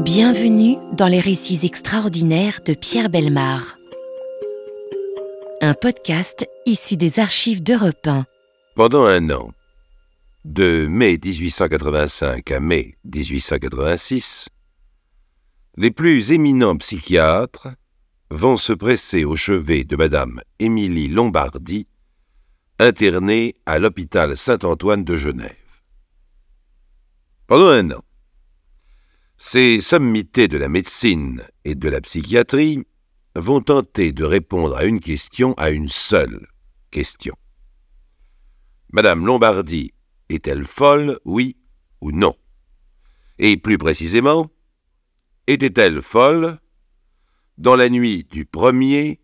Bienvenue dans les récits extraordinaires de Pierre Bellemare. Un podcast issu des archives d'Europe 1. Pendant un an, de mai 1885 à mai 1886, les plus éminents psychiatres vont se presser au chevet de Madame Émilie Lombardi, internée à l'hôpital Saint-Antoine de Genève. Pendant un an, ces sommités de la médecine et de la psychiatrie vont tenter de répondre à une seule question. Madame Lombardi est-elle folle, oui ou non? Et plus précisément, était-elle folle dans la nuit du 1er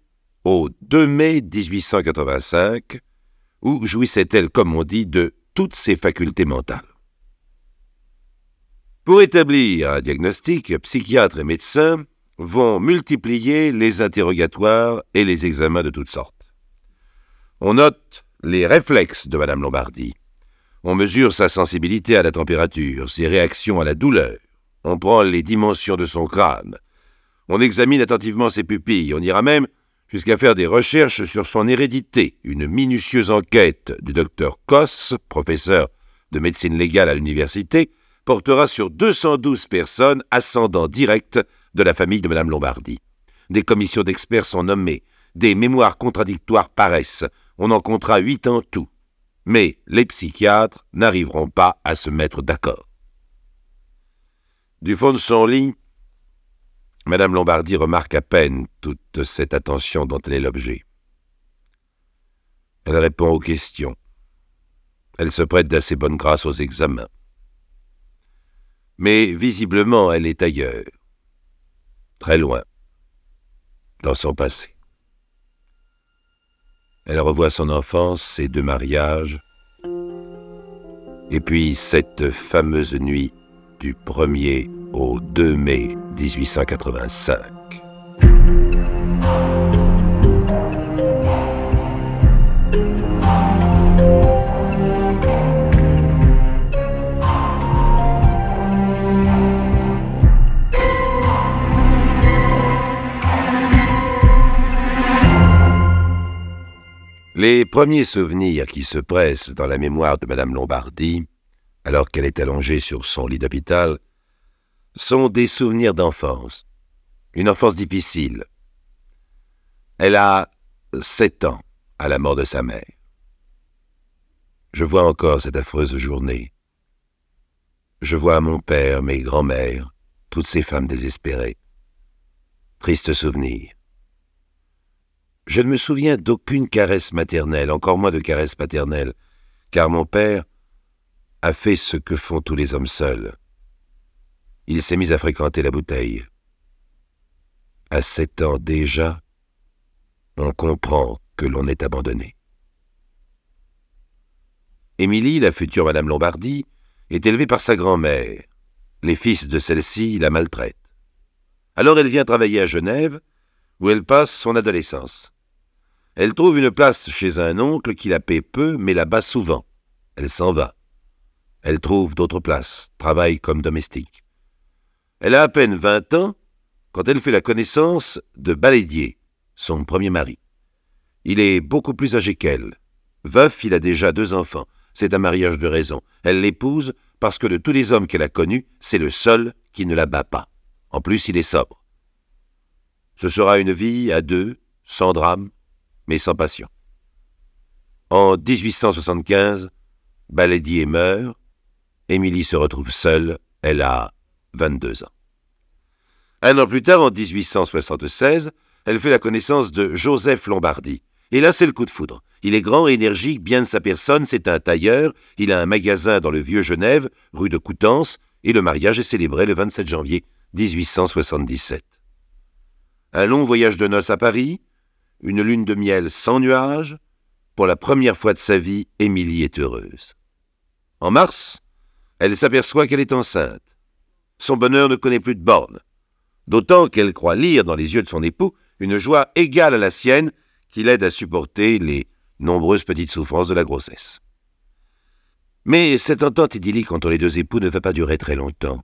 au 2 mai 1885, où jouissait-elle, comme on dit, de toutes ses facultés mentales? Pour établir un diagnostic, psychiatres et médecins vont multiplier les interrogatoires et les examens de toutes sortes. On note les réflexes de Madame Lombardi. On mesure sa sensibilité à la température, ses réactions à la douleur. On prend les dimensions de son crâne. On examine attentivement ses pupilles. On ira même jusqu'à faire des recherches sur son hérédité. Une minutieuse enquête du docteur Koss, professeur de médecine légale à l'université, portera sur 212 personnes ascendant direct de la famille de Madame Lombardi. Des commissions d'experts sont nommées, des mémoires contradictoires paraissent, on en comptera 8 en tout. Mais les psychiatres n'arriveront pas à se mettre d'accord. Du fond de son lit, Madame Lombardi remarque à peine toute cette attention dont elle est l'objet. Elle répond aux questions. Elle se prête d'assez bonne grâce aux examens. Mais visiblement, elle est ailleurs, très loin, dans son passé. Elle revoit son enfance, ses 2 mariages, et puis cette fameuse nuit du 1er au 2 mai 1885. Les premiers souvenirs qui se pressent dans la mémoire de Madame Lombardi, alors qu'elle est allongée sur son lit d'hôpital, sont des souvenirs d'enfance, une enfance difficile. Elle a 7 ans à la mort de sa mère. Je vois encore cette affreuse journée. Je vois mon père, mes grands-mères, toutes ces femmes désespérées. Triste souvenir. Je ne me souviens d'aucune caresse maternelle, encore moins de caresse paternelle, car mon père a fait ce que font tous les hommes seuls. Il s'est mis à fréquenter la bouteille. À 7 ans déjà, on comprend que l'on est abandonné. Émilie, la future Madame Lombardi, est élevée par sa grand-mère. Les fils de celle-ci la maltraitent. Alors elle vient travailler à Genève, où elle passe son adolescence. Elle trouve une place chez un oncle qui la paie peu, mais la bat souvent. Elle s'en va. Elle trouve d'autres places, travaille comme domestique. Elle a à peine 20 ans quand elle fait la connaissance de Balédier, son premier mari. Il est beaucoup plus âgé qu'elle. Veuf, il a déjà 2 enfants. C'est un mariage de raison. Elle l'épouse parce que de tous les hommes qu'elle a connus, c'est le seul qui ne la bat pas. En plus, il est sobre. Ce sera une vie à 2, sans drame, mais sans passion. En 1875, Balédier meurt, Émilie se retrouve seule, elle a 22 ans. Un an plus tard, en 1876, elle fait la connaissance de Joseph Lombardi. Et là, c'est le coup de foudre. Il est grand, énergique, bien de sa personne, c'est un tailleur, il a un magasin dans le vieux Genève, rue de Coutances, et le mariage est célébré le 27 janvier 1877. Un long voyage de noces à Paris, une lune de miel sans nuages. Pour la première fois de sa vie, Émilie est heureuse. En mars, elle s'aperçoit qu'elle est enceinte. Son bonheur ne connaît plus de bornes, d'autant qu'elle croit lire dans les yeux de son époux une joie égale à la sienne qui l'aide à supporter les nombreuses petites souffrances de la grossesse. Mais cette entente idyllique entre les 2 époux ne va pas durer très longtemps.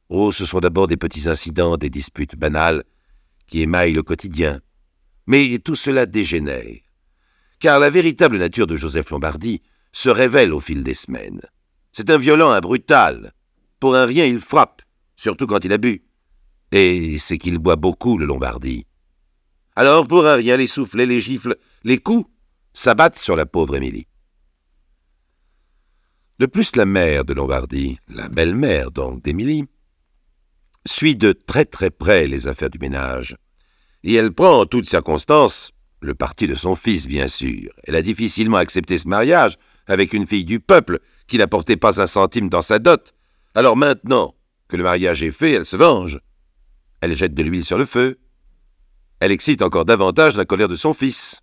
Oh, ce sont d'abord des petits incidents, des disputes banales qui émaillent le quotidien. Mais tout cela dégénère, car la véritable nature de Joseph Lombardi se révèle au fil des semaines. C'est un violent, un brutal. Pour un rien, il frappe, surtout quand il a bu. Et c'est qu'il boit beaucoup, le Lombardi. Alors, pour un rien, les soufflets, les gifles, les coups s'abattent sur la pauvre Émilie. De plus, la mère de Lombardi, la belle-mère donc d'Émilie, suit de très très près les affaires du ménage. Et elle prend en toutes circonstances le parti de son fils, bien sûr. Elle a difficilement accepté ce mariage avec une fille du peuple qui n'apportait pas un centime dans sa dot. Alors maintenant que le mariage est fait, elle se venge. Elle jette de l'huile sur le feu. Elle excite encore davantage la colère de son fils.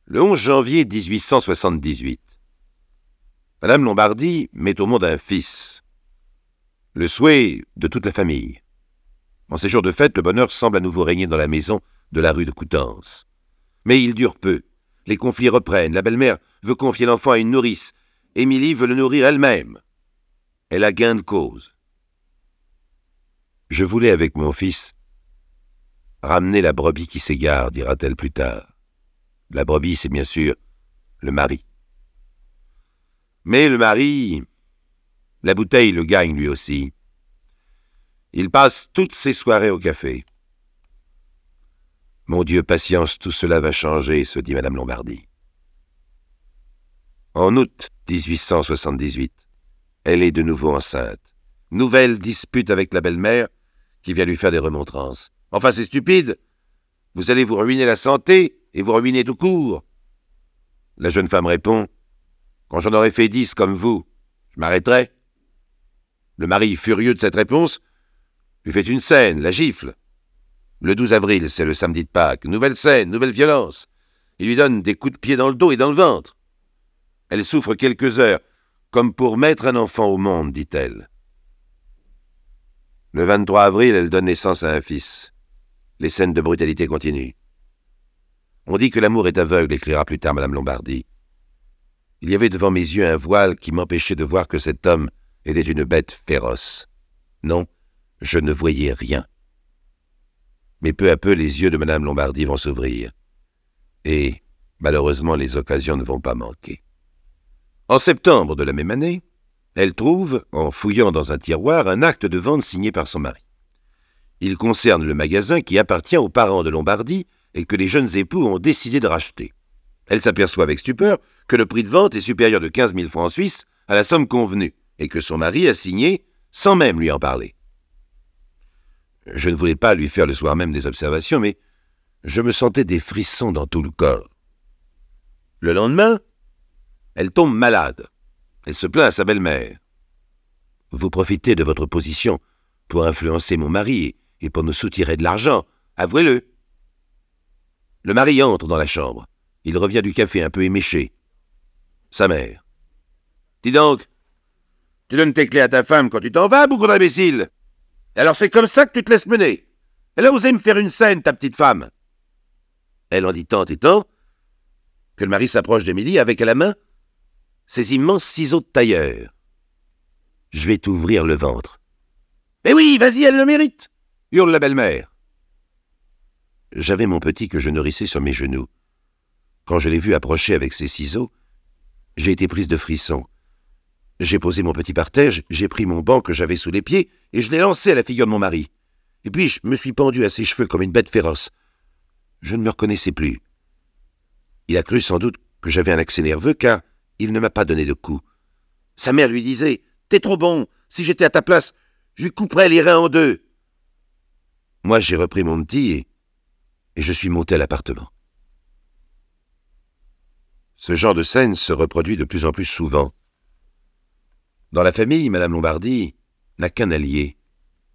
Le 11 janvier 1878, Madame Lombardi met au monde un fils. Le souhait de toute la famille. En ces jours de fête, le bonheur semble à nouveau régner dans la maison de la rue de Coutances. Mais il dure peu. Les conflits reprennent. La belle-mère veut confier l'enfant à une nourrice. Émilie veut le nourrir elle-même. Elle a gain de cause. « Je voulais, avec mon fils, ramener la brebis qui s'égare, dira-t-elle plus tard. La brebis, c'est bien sûr le mari. Mais le mari, la bouteille le gagne lui aussi. Il passe toutes ses soirées au café. Mon Dieu, patience, tout cela va changer, se dit Madame Lombardi. En août 1878, elle est de nouveau enceinte. Nouvelle dispute avec la belle-mère qui vient lui faire des remontrances. Enfin, c'est stupide. Vous allez vous ruiner la santé et vous ruiner tout court. La jeune femme répond, quand j'en aurai fait 10 comme vous, je m'arrêterai. Le mari, furieux de cette réponse, lui fait une scène, la gifle. Le 12 avril, c'est le samedi de Pâques. Nouvelle scène, nouvelle violence. Il lui donne des coups de pied dans le dos et dans le ventre. Elle souffre quelques heures, comme pour mettre un enfant au monde, dit-elle. Le 23 avril, elle donne naissance à un fils. Les scènes de brutalité continuent. On dit que l'amour est aveugle, écrira plus tard Madame Lombardi. Il y avait devant mes yeux un voile qui m'empêchait de voir que cet homme était une bête féroce. Non, je ne voyais rien. Mais peu à peu, les yeux de Madame Lombardi vont s'ouvrir. Et, malheureusement, les occasions ne vont pas manquer. En septembre de la même année, elle trouve, en fouillant dans un tiroir, un acte de vente signé par son mari. Il concerne le magasin qui appartient aux parents de Lombardi et que les jeunes époux ont décidé de racheter. Elle s'aperçoit avec stupeur que le prix de vente est supérieur de 15 000 francs suisses à la somme convenue et que son mari a signé sans même lui en parler. Je ne voulais pas lui faire le soir même des observations, mais je me sentais des frissons dans tout le corps. Le lendemain, elle tombe malade. Elle se plaint à sa belle-mère. « Vous profitez de votre position pour influencer mon mari et pour nous soutirer de l'argent, avouez-le. » Le mari entre dans la chambre. Il revient du café un peu éméché. Sa mère. « Dis donc, tu donnes tes clés à ta femme quand tu t'en vas, bougon d'imbécile. Alors c'est comme ça que tu te laisses mener. Elle a osé me faire une scène, ta petite femme. » Elle en dit tant et tant que le mari s'approche d'Émilie avec à la main ces immenses ciseaux de tailleur. « Je vais t'ouvrir le ventre. »« Mais oui, vas-y, elle le mérite !» hurle la belle-mère. J'avais mon petit que je nourrissais sur mes genoux. Quand je l'ai vu approcher avec ses ciseaux, j'ai été prise de frissons. J'ai posé mon petit par terre, j'ai pris mon banc que j'avais sous les pieds et je l'ai lancé à la figure de mon mari. Et puis je me suis pendu à ses cheveux comme une bête féroce. Je ne me reconnaissais plus. Il a cru sans doute que j'avais un accès nerveux car il ne m'a pas donné de coups. Sa mère lui disait « T'es trop bon, si j'étais à ta place, je lui couperais les reins en deux. » Moi j'ai repris mon petit et je suis monté à l'appartement. Ce genre de scène se reproduit de plus en plus souvent. Dans la famille, Madame Lombardi n'a qu'un allié,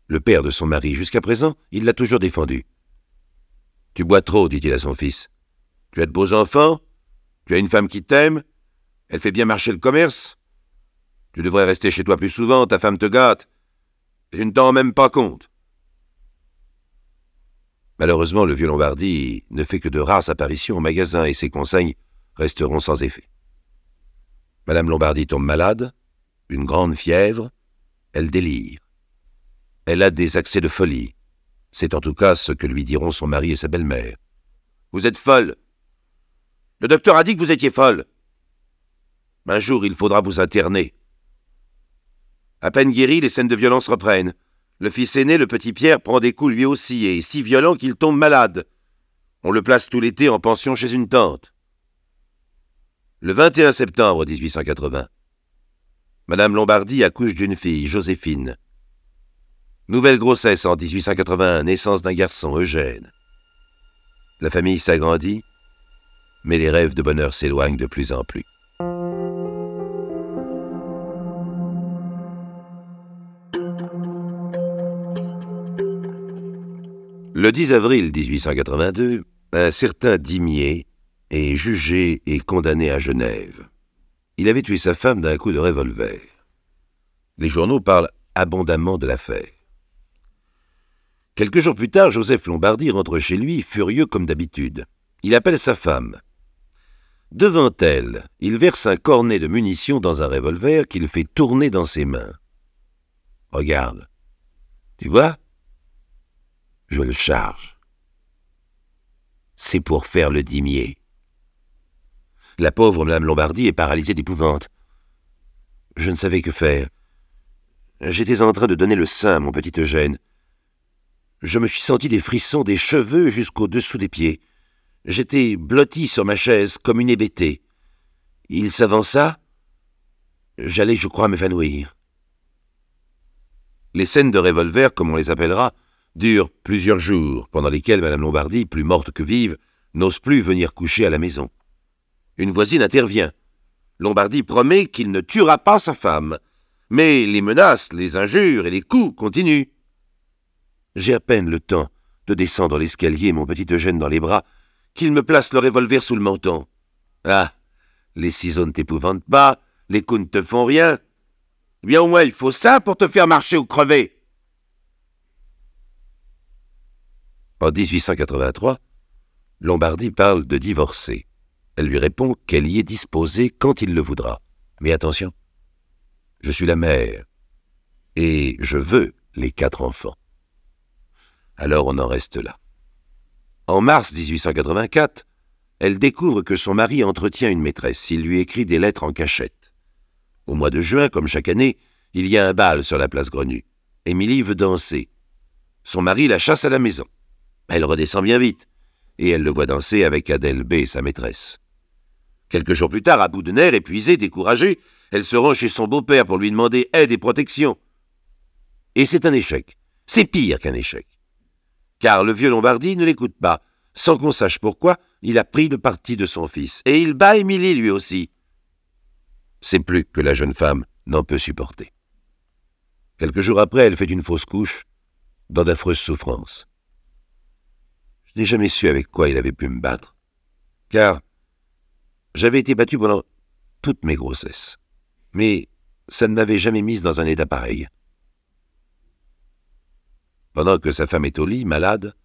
le père de son mari. Jusqu'à présent, il l'a toujours défendu. « Tu bois trop, dit-il à son fils. Tu as de beaux enfants, tu as une femme qui t'aime, elle fait bien marcher le commerce. Tu devrais rester chez toi plus souvent, ta femme te gâte, et tu ne t'en rends même pas compte. » Malheureusement, le vieux Lombardi ne fait que de rares apparitions au magasin et ses conseils resteront sans effet. Madame Lombardi tombe malade, une grande fièvre, elle délire. Elle a des accès de folie. C'est en tout cas ce que lui diront son mari et sa belle-mère. Vous êtes folle. Le docteur a dit que vous étiez folle. Un jour, il faudra vous interner. À peine guéri, les scènes de violence reprennent. Le fils aîné, le petit Pierre, prend des coups lui aussi, et si violent qu'il tombe malade. On le place tout l'été en pension chez une tante. Le 21 septembre 1880, Madame Lombardy accouche d'une fille, Joséphine. Nouvelle grossesse en 1881, naissance d'un garçon, Eugène. La famille s'agrandit, mais les rêves de bonheur s'éloignent de plus en plus. Le 10 avril 1882, un certain Dimier est jugé et condamné à Genève. Il avait tué sa femme d'un coup de revolver. Les journaux parlent abondamment de l'affaire. Quelques jours plus tard, Joseph Lombardy rentre chez lui, furieux comme d'habitude. Il appelle sa femme. Devant elle, il verse un cornet de munitions dans un revolver qu'il fait tourner dans ses mains. « Regarde, tu vois ? Je le charge. C'est pour faire le Dimier. » La pauvre Madame Lombardy est paralysée d'épouvante. Je ne savais que faire. J'étais en train de donner le sein à mon petit Eugène. Je me suis senti des frissons des cheveux jusqu'au-dessous des pieds. J'étais blotti sur ma chaise comme une hébétée. Il s'avança. J'allais, je crois, m'évanouir. Les scènes de revolver, comme on les appellera, durent plusieurs jours, pendant lesquels Madame Lombardy, plus morte que vive, n'ose plus venir coucher à la maison. Une voisine intervient. Lombardy promet qu'il ne tuera pas sa femme. Mais les menaces, les injures et les coups continuent. J'ai à peine le temps de descendre l'escalier, mon petit Eugène dans les bras, qu'il me place le revolver sous le menton. Ah, les ciseaux ne t'épouvantent pas, les coups ne te font rien. Eh bien au moins il faut ça pour te faire marcher ou crever. En 1883, Lombardy parle de divorcer. Elle lui répond qu'elle y est disposée quand il le voudra. Mais attention, je suis la mère, et je veux les 4 enfants. Alors on en reste là. En mars 1884, elle découvre que son mari entretient une maîtresse. Il lui écrit des lettres en cachette. Au mois de juin, comme chaque année, il y a un bal sur la place Grenu. Émilie veut danser. Son mari la chasse à la maison. Elle redescend bien vite, et elle le voit danser avec Adèle B., sa maîtresse. Quelques jours plus tard, à bout de nerfs, épuisée, découragée, elle se rend chez son beau-père pour lui demander aide et protection. Et c'est un échec. C'est pire qu'un échec. Car le vieux Lombardy ne l'écoute pas. Sans qu'on sache pourquoi, il a pris le parti de son fils. Et il bat Émilie lui aussi. C'est plus que la jeune femme n'en peut supporter. Quelques jours après, elle fait une fausse couche, dans d'affreuses souffrances. Je n'ai jamais su avec quoi il avait pu me battre, car j'avais été battu pendant toutes mes grossesses. Mais ça ne m'avait jamais mise dans un état pareil. Pendant que sa femme est au lit, malade,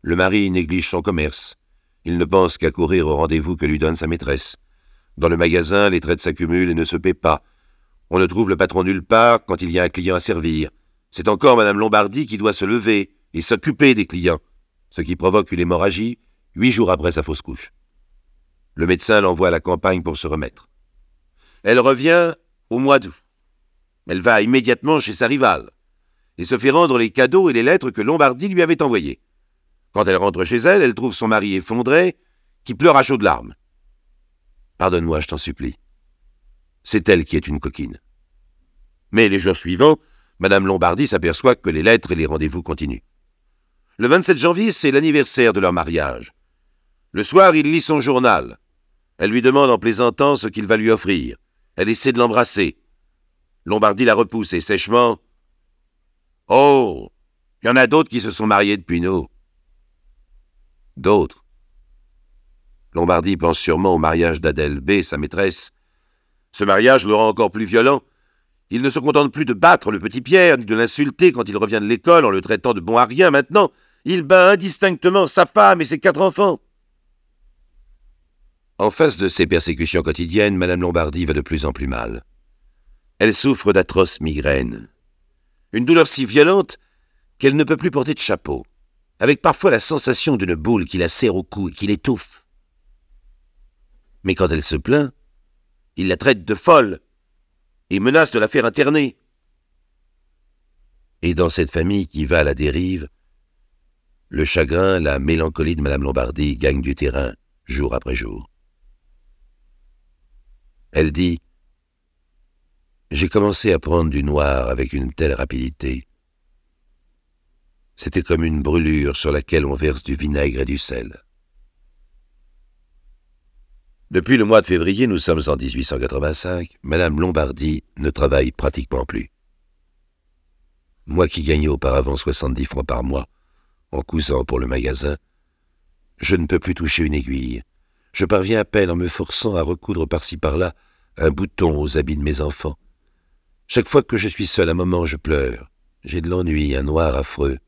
le mari néglige son commerce. Il ne pense qu'à courir au rendez-vous que lui donne sa maîtresse. Dans le magasin, les traites s'accumulent et ne se paient pas. On ne trouve le patron nulle part quand il y a un client à servir. C'est encore Madame Lombardy qui doit se lever et s'occuper des clients, ce qui provoque une hémorragie 8 jours après sa fausse couche. Le médecin l'envoie à la campagne pour se remettre. Elle revient au mois d'août. Elle va immédiatement chez sa rivale et se fait rendre les cadeaux et les lettres que Lombardy lui avait envoyés. Quand elle rentre chez elle, elle trouve son mari effondré, qui pleure à chaudes larmes. Pardonne-moi, je t'en supplie. C'est elle qui est une coquine. Mais les jours suivants, Madame Lombardy s'aperçoit que les lettres et les rendez-vous continuent. Le 27 janvier, c'est l'anniversaire de leur mariage. Le soir, il lit son journal. Elle lui demande en plaisantant ce qu'il va lui offrir. Elle essaie de l'embrasser. Lombardy la repousse et sèchement « Oh, il y en a d'autres qui se sont mariés depuis nous. » D'autres. Lombardy pense sûrement au mariage d'Adèle B., sa maîtresse. Ce mariage le rend encore plus violent. Il ne se contente plus de battre le petit Pierre, ni de l'insulter quand il revient de l'école en le traitant de bon à rien. Maintenant, il bat indistinctement sa femme et ses 4 enfants. En face de ces persécutions quotidiennes, Madame Lombardy va de plus en plus mal. Elle souffre d'atroces migraines. Une douleur si violente qu'elle ne peut plus porter de chapeau, avec parfois la sensation d'une boule qui la serre au cou et qui l'étouffe. Mais quand elle se plaint, il la traite de folle et menace de la faire interner. Et dans cette famille qui va à la dérive, le chagrin, la mélancolie de Madame Lombardi gagnent du terrain jour après jour. Elle dit « J'ai commencé à prendre du noir avec une telle rapidité. C'était comme une brûlure sur laquelle on verse du vinaigre et du sel. » Depuis le mois de février, nous sommes en 1885, Madame Lombardi ne travaille pratiquement plus. Moi qui gagnais auparavant 70 francs par mois, en cousant pour le magasin, je ne peux plus toucher une aiguille. Je parviens à peine en me forçant à recoudre par-ci par-là un bouton aux habits de mes enfants. Chaque fois que je suis seul, un moment, je pleure. J'ai de l'ennui, un noir affreux.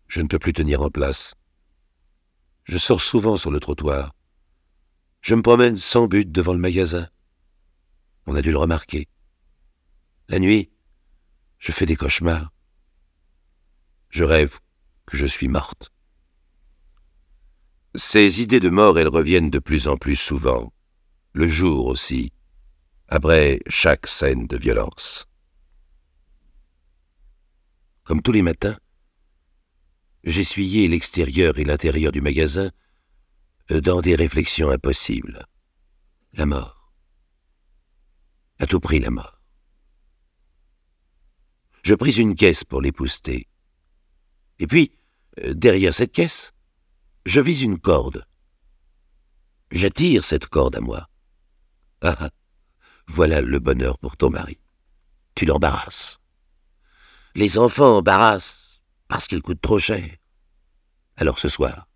Je ne peux plus tenir en place. Je sors souvent sur le trottoir. Je me promène sans but devant le magasin. On a dû le remarquer. La nuit, je fais des cauchemars. Je rêve que je suis morte. Ces idées de mort, elles reviennent de plus en plus souvent, le jour aussi, après chaque scène de violence. Comme tous les matins, j'essuyais l'extérieur et l'intérieur du magasin dans des réflexions impossibles. La mort. À tout prix, la mort. Je pris une caisse pour l'épousseter. Et puis, derrière cette caisse, je vis une corde. J'attire cette corde à moi. Ah, voilà le bonheur pour ton mari. Tu l'embarrasses. Les enfants embarrassent parce qu'ils coûtent trop cher. Alors ce soir,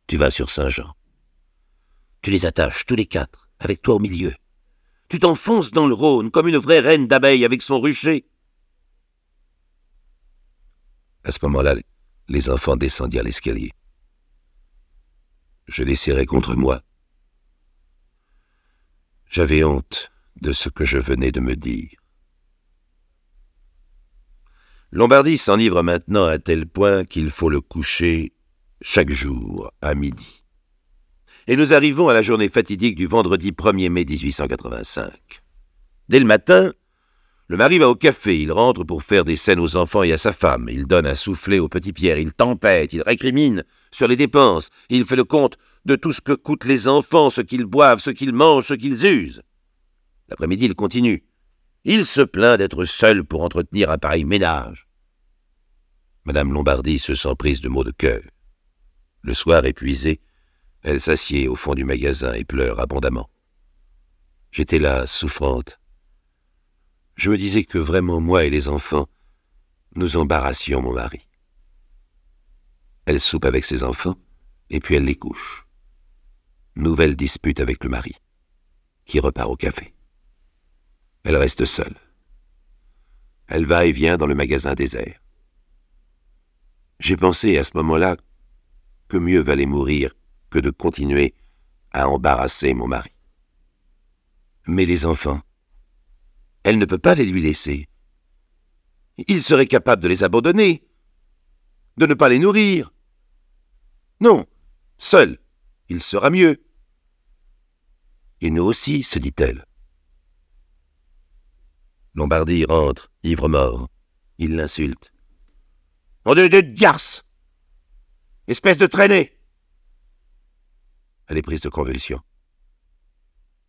tu vas sur Saint-Jean. Tu les attaches tous les quatre, avec toi au milieu. Tu t'enfonces dans le Rhône comme une vraie reine d'abeilles avec son rucher. À ce moment-là, les enfants descendirent l'escalier. Je les serrai contre moi. J'avais honte de ce que je venais de me dire. Lombardi s'enivre maintenant à tel point qu'il faut le coucher chaque jour à midi. Et nous arrivons à la journée fatidique du vendredi 1er mai 1885. Dès le matin, le mari va au café, il rentre pour faire des scènes aux enfants et à sa femme. Il donne un soufflet au petit Pierre, il tempête, il récrimine sur les dépenses, il fait le compte de tout ce que coûtent les enfants, ce qu'ils boivent, ce qu'ils mangent, ce qu'ils usent. L'après-midi, il continue. Il se plaint d'être seul pour entretenir un pareil ménage. Madame Lombardi se sent prise de maux de cœur. Le soir, épuisée, elle s'assied au fond du magasin et pleure abondamment. J'étais là, souffrante. Je me disais que vraiment, moi et les enfants, nous embarrassions mon mari. Elle soupe avec ses enfants, et puis elle les couche. Nouvelle dispute avec le mari, qui repart au café. Elle reste seule. Elle va et vient dans le magasin désert. J'ai pensé à ce moment-là que mieux valait mourir que de continuer à embarrasser mon mari. Mais les enfants, elle ne peut pas les lui laisser. Il serait capable de les abandonner, de ne pas les nourrir. Non, seul, il sera mieux. Et nous aussi, se dit-elle. Lombardi rentre, ivre-mort. Il l'insulte. « On de garce! Espèce de traînée !» Elle est prise de convulsion.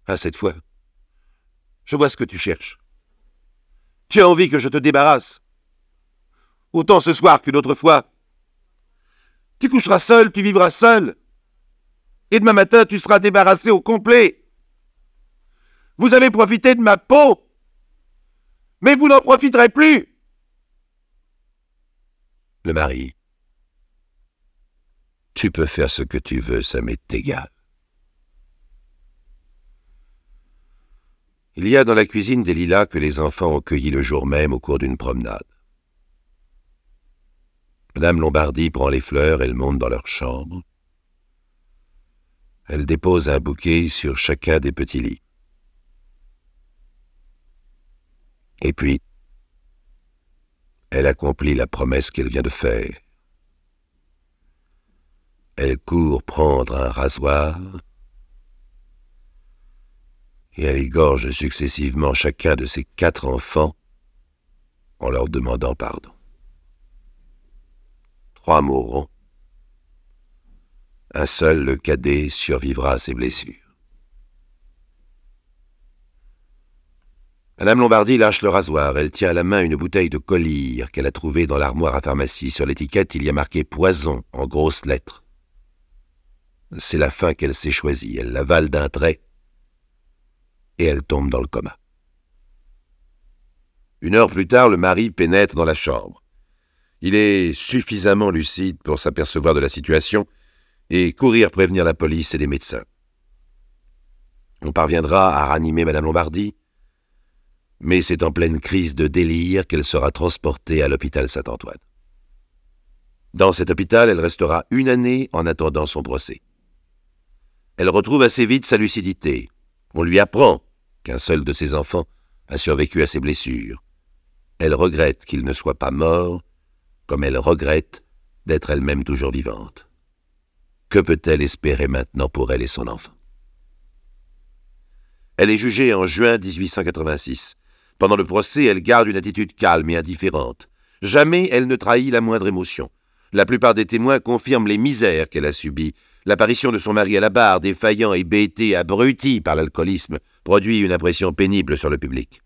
Ah, cette fois, je vois ce que tu cherches. Tu as envie que je te débarrasse. Autant ce soir qu'une autre fois. Tu coucheras seul, tu vivras seul. Et demain matin, tu seras débarrassé au complet. Vous avez profité de ma peau, mais vous n'en profiterez plus. Le mari. Tu peux faire ce que tu veux, ça m'est égal. Il y a dans la cuisine des lilas que les enfants ont cueillis le jour même au cours d'une promenade. Madame Lombardi prend les fleurs, elle monte dans leur chambre. Elle dépose un bouquet sur chacun des petits lits. Et puis, Elle accomplit la promesse qu'elle vient de faire. Elle court prendre un rasoir et elle égorge successivement chacun de ses 4 enfants en leur demandant pardon. 3 mourront. Un seul, le cadet, survivra à ses blessures. Madame Lombardy lâche le rasoir. Elle tient à la main une bouteille de collyre qu'elle a trouvée dans l'armoire à pharmacie. Sur l'étiquette, il y a marqué « Poison » en grosses lettres. C'est la fin qu'elle s'est choisie. Elle l'avale d'un trait et elle tombe dans le coma. 1 heure plus tard, le mari pénètre dans la chambre. Il est suffisamment lucide pour s'apercevoir de la situation et courir prévenir la police et les médecins. On parviendra à ranimer Madame Lombardy, mais c'est en pleine crise de délire qu'elle sera transportée à l'hôpital Saint-Antoine. Dans cet hôpital, elle restera 1 année en attendant son procès. Elle retrouve assez vite sa lucidité. On lui apprend qu'un seul de ses enfants a survécu à ses blessures. Elle regrette qu'il ne soit pas mort, comme elle regrette d'être elle-même toujours vivante. Que peut-elle espérer maintenant pour elle et son enfant? Elle est jugée en juin 1886. Pendant le procès, elle garde une attitude calme et indifférente. Jamais elle ne trahit la moindre émotion. La plupart des témoins confirment les misères qu'elle a subies. L'apparition de son mari à la barre, défaillant et bêté, abruti par l'alcoolisme, produit une impression pénible sur le public.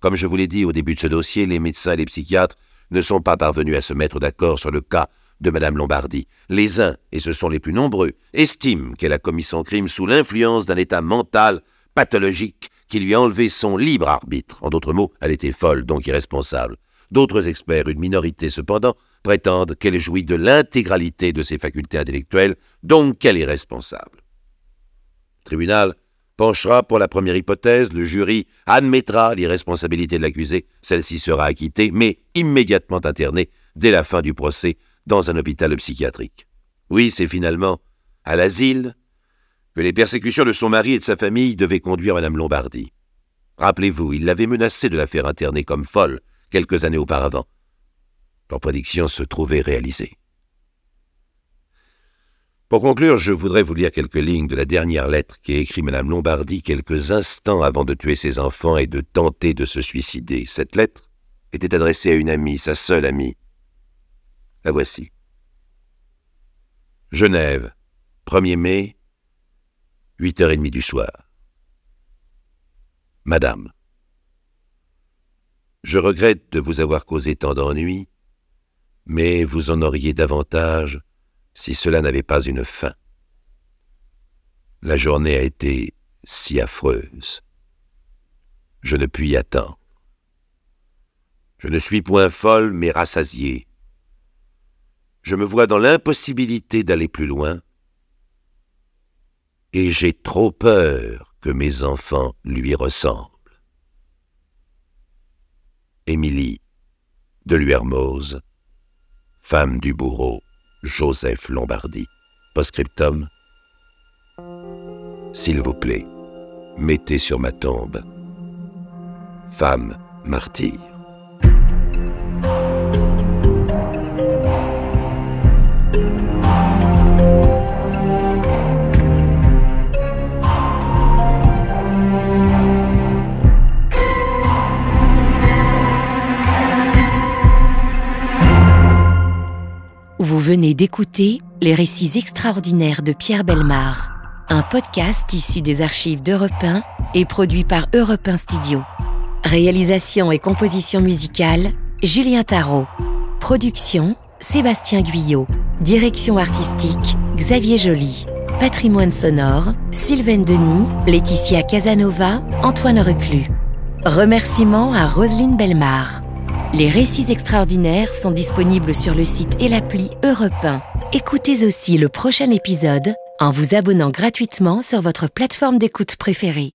Comme je vous l'ai dit au début de ce dossier, les médecins et les psychiatres ne sont pas parvenus à se mettre d'accord sur le cas de Madame Lombardy. Les uns, et ce sont les plus nombreux, estiment qu'elle a commis son crime sous l'influence d'un état mental pathologique qui lui a enlevé son libre arbitre. En d'autres mots, elle était folle, donc irresponsable. D'autres experts, une minorité cependant, prétendent qu'elle jouit de l'intégralité de ses facultés intellectuelles, donc qu'elle est responsable. Le tribunal penchera pour la première hypothèse, le jury admettra l'irresponsabilité de l'accusé, celle-ci sera acquittée, mais immédiatement internée dès la fin du procès dans un hôpital psychiatrique. Oui, c'est finalement à l'asile que les persécutions de son mari et de sa famille devaient conduire Madame Lombardy. Rappelez-vous, il l'avait menacée de la faire interner comme folle quelques années auparavant. Leur prédiction se trouvait réalisée. Pour conclure, je voudrais vous lire quelques lignes de la dernière lettre qu'ait écrite Madame Lombardy quelques instants avant de tuer ses enfants et de tenter de se suicider. Cette lettre était adressée à une amie, sa seule amie. La voici. Genève, 1er mai, 8h30 du soir. Madame, je regrette de vous avoir causé tant d'ennuis, mais vous en auriez davantage si cela n'avait pas une fin. La journée a été si affreuse. Je ne puis attendre. Je ne suis point folle, mais rassasiée. Je me vois dans l'impossibilité d'aller plus loin, et j'ai trop peur que mes enfants lui ressemblent. Émilie de Luermoz, femme du bourreau Joseph Lombardy. Post-scriptum. S'il vous plaît, mettez sur ma tombe femme martyre. Vous venez d'écouter Les récits extraordinaires de Pierre Bellemare, un podcast issu des archives d'Europe 1 et produit par Europe 1 Studio. Réalisation et composition musicale, Julien Tarot. Production, Sébastien Guyot. Direction artistique, Xavier Joly. Patrimoine sonore, Sylvaine Denis, Laetitia Casanova, Antoine Reclus. Remerciements à Roselyne Bellemare. Les récits extraordinaires sont disponibles sur le site et l'appli Europe 1. Écoutez aussi le prochain épisode en vous abonnant gratuitement sur votre plateforme d'écoute préférée.